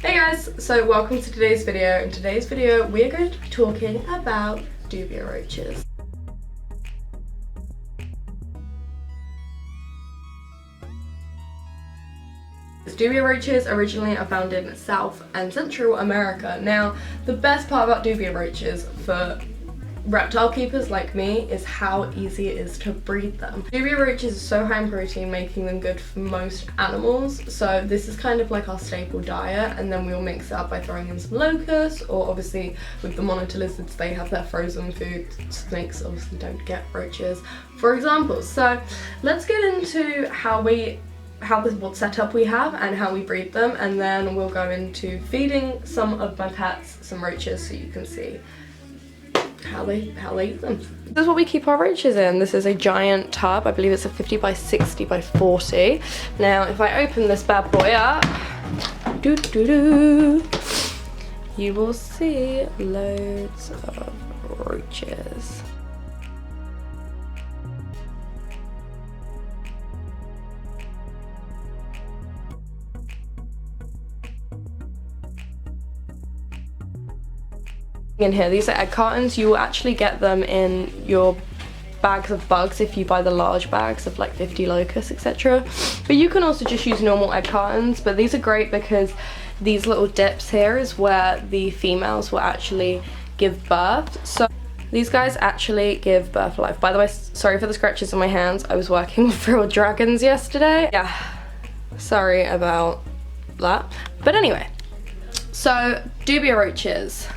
Hey guys, so welcome to today's video. In today's video we are going to be talking about Dubia roaches. Dubia roaches originally are found in South and Central America. Now, the best part about Dubia roaches for reptile keepers like me is how easy it is to breed them. Dubia roaches are so high in protein, making them good for most animals. So this is kind of like our staple diet, and then we'll mix it up by throwing in some locusts, or obviously with the monitor lizards, they have their frozen food. Snakes obviously don't get roaches, for example. So let's get into what setup we have and how we breed them, and then we'll go into feeding some of my pets some roaches so you can see how they eat them. This is what we keep our roaches in. This is a giant tub. I believe it's a 50 by 60 by 40. Now if I open this bad boy up, you will see loads of roaches. In here, these are egg cartons. You will actually get them in your bags of bugs if you buy the large bags of like 50 locusts, etc. But you can also just use normal egg cartons, but these are great because these little dips here is where the females will actually give birth. So these guys actually give birth live. By the way, sorry for the scratches on my hands. I was working with real dragons yesterday. Yeah, sorry about that. But anyway, so Dubia roaches,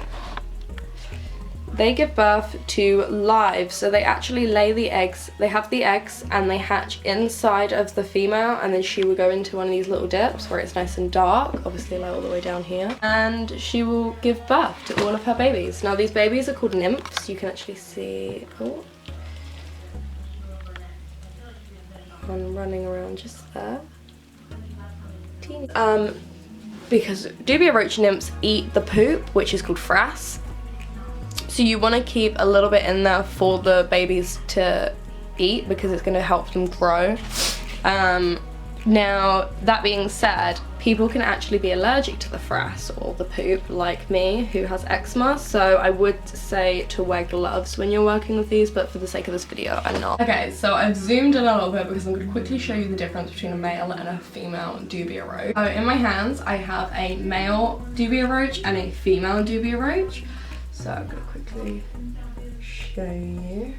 they give birth to live, so they actually lay the eggs. They have the eggs and they hatch inside of the female, and then she will go into one of these little dips where it's nice and dark, obviously like all the way down here, and she will give birth to all of her babies. Now these babies are called nymphs. You can actually see one running around just there. Because Dubia roach nymphs eat the poop, which is called frass. So you want to keep a little bit in there for the babies to eat because it's going to help them grow. Now, that being said, people can actually be allergic to the frass or the poop, like me, who has eczema. So I would say to wear gloves when you're working with these, but for the sake of this video, I'm not. Okay, so I've zoomed in a little bit because I'm going to quickly show you the difference between a male and a female Dubia roach. So in my hands, I have a male Dubia roach and a female Dubia roach. So I'm going to quickly show you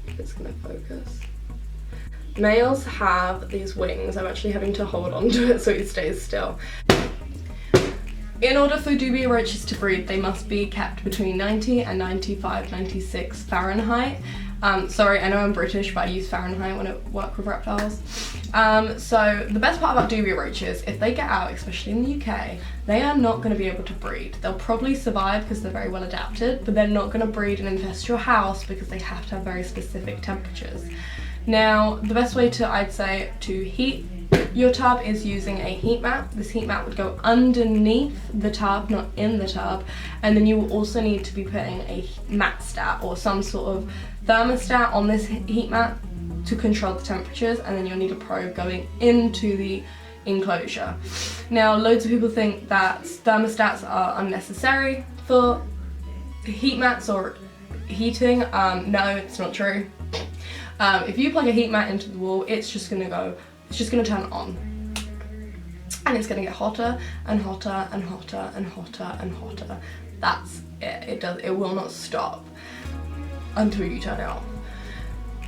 if it's going to focus. Males have these wings. I'm actually having to hold on to it so it stays still. In order for Dubia roaches to breed, they must be kept between 90 and 95, 96 Fahrenheit. Sorry, I know I'm British, but I use Fahrenheit when I work with reptiles. So the best part about Dubia roaches, if they get out, especially in the UK, they are not going to be able to breed. They'll probably survive because they're very well adapted, but they're not going to breed and infest your house because they have to have very specific temperatures. Now, the best way to, I'd say, to heat your tub is using a heat mat. This heat mat would go underneath the tub, not in the tub, and then you will also need to be putting a mat stat or some sort of thermostat on this heat mat to control the temperatures, and then you'll need a probe going into the enclosure. Now, loads of people think that thermostats are unnecessary for heat mats or heating. No, it's not true. If you plug a heat mat into the wall, it's just gonna turn on, and it's gonna get hotter and hotter and hotter and hotter and hotter. That's it. It will not stop until you turn it off.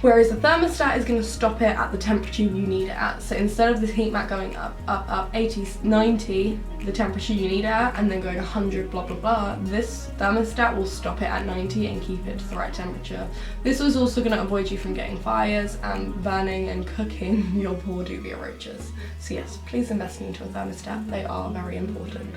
Whereas the thermostat is going to stop it at the temperature you need it at. So instead of this heat mat going up 80, 90, the temperature you need it at, and then going 100, blah blah blah, this thermostat will stop it at 90 and keep it to the right temperature. This was also going to avoid you from getting fires and burning and cooking your poor Dubia roaches. So yes, please invest into a thermostat. They are very important.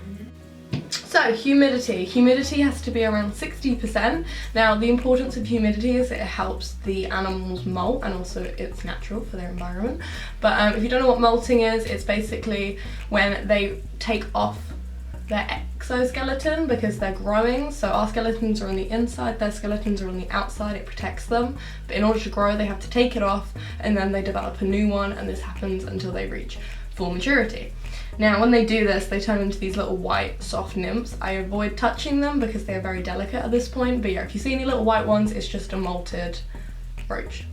So humidity. Humidity has to be around 60%. Now the importance of humidity is that it helps the animals molt, and also it's natural for their environment. But if you don't know what molting is, it's basically when they take off their exoskeleton because they're growing. So our skeletons are on the inside, their skeletons are on the outside. It protects them, but in order to grow they have to take it off, and then they develop a new one, and this happens until they reach full maturity. Now when they do this, they turn into these little white soft nymphs. I avoid touching them because they're very delicate at this point, but yeah, if you see any little white ones, it's just a molted roach.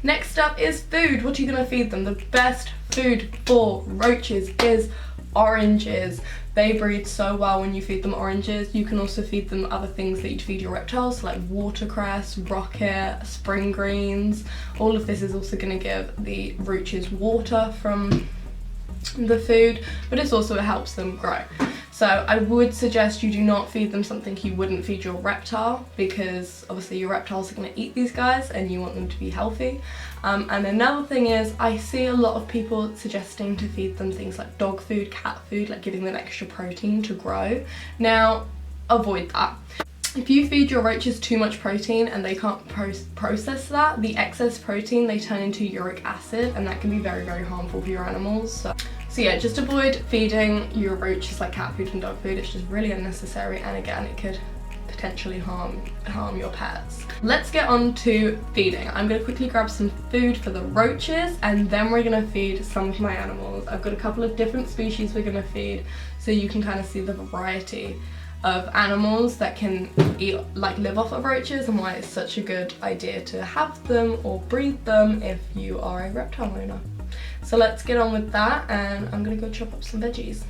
Next up is food. What are you gonna feed them? The best food for roaches is oranges. They breed so well when you feed them oranges. You can also feed them other things that you'd feed your reptiles, like watercress, rocket, spring greens. All of this is also going to give the roaches water from the food, but it helps them grow. So I would suggest you do not feed them something you wouldn't feed your reptile, because obviously your reptiles are going to eat these guys and you want them to be healthy. And another thing is, I see a lot of people suggesting to feed them things like dog food, cat food, like giving them extra protein to grow. Now, avoid that. If you feed your roaches too much protein and they can't process that, the excess protein, they turn into uric acid, and that can be very, very harmful for your animals. So yeah, just avoid feeding your roaches like cat food and dog food. It's just really unnecessary, and again, it could potentially harm your pets. Let's get on to feeding. I'm going to quickly grab some food for the roaches, and then we're going to feed some of my animals. I've got a couple of different species we're going to feed, so you can kind of see the variety of animals that can live off of roaches, and why it's such a good idea to have them or breed them if you are a reptile owner. So let's get on with that, and I'm gonna go chop up some veggies.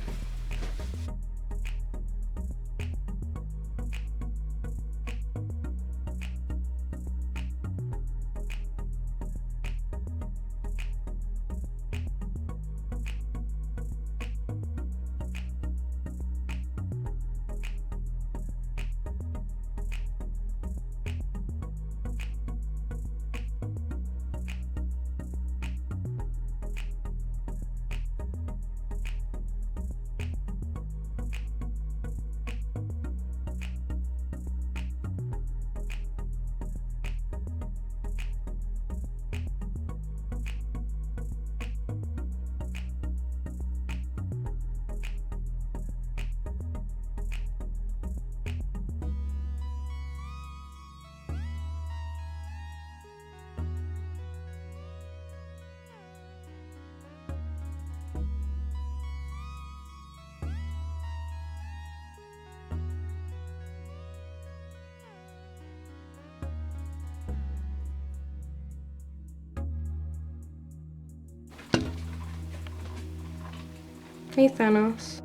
Hey Thanos.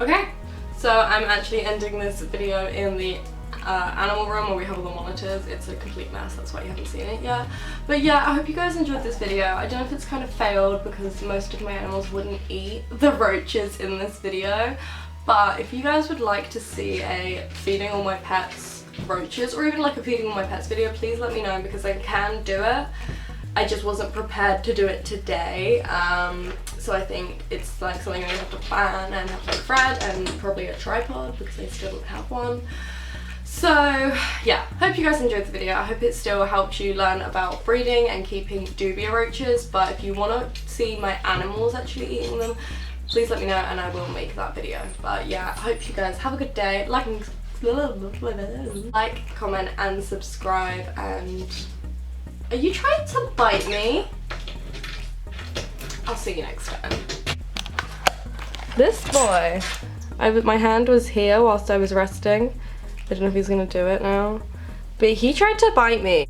Okay, so I'm actually ending this video in the animal room where we have all the monitors. It's a complete mess, that's why you haven't seen it yet. But yeah, I hope you guys enjoyed this video. I don't know if it's kind of failed because most of my animals wouldn't eat the roaches in this video. But if you guys would like to see a feeding all my pets roaches, or even like a feeding all my pets video, please let me know, because I can do it. I just wasn't prepared to do it today, so I think it's like something I have to plan and have some thread and probably a tripod because I still don't have one. So yeah, hope you guys enjoyed the video. I hope it still helped you learn about breeding and keeping Dubia roaches, but if you want to see my animals actually eating them, please let me know and I will make that video. But yeah, I hope you guys have a good day. Like, comment and subscribe. And are you trying to bite me? I'll see you next time. This boy, my hand was here whilst I was resting. I don't know if he's gonna do it now, but he tried to bite me.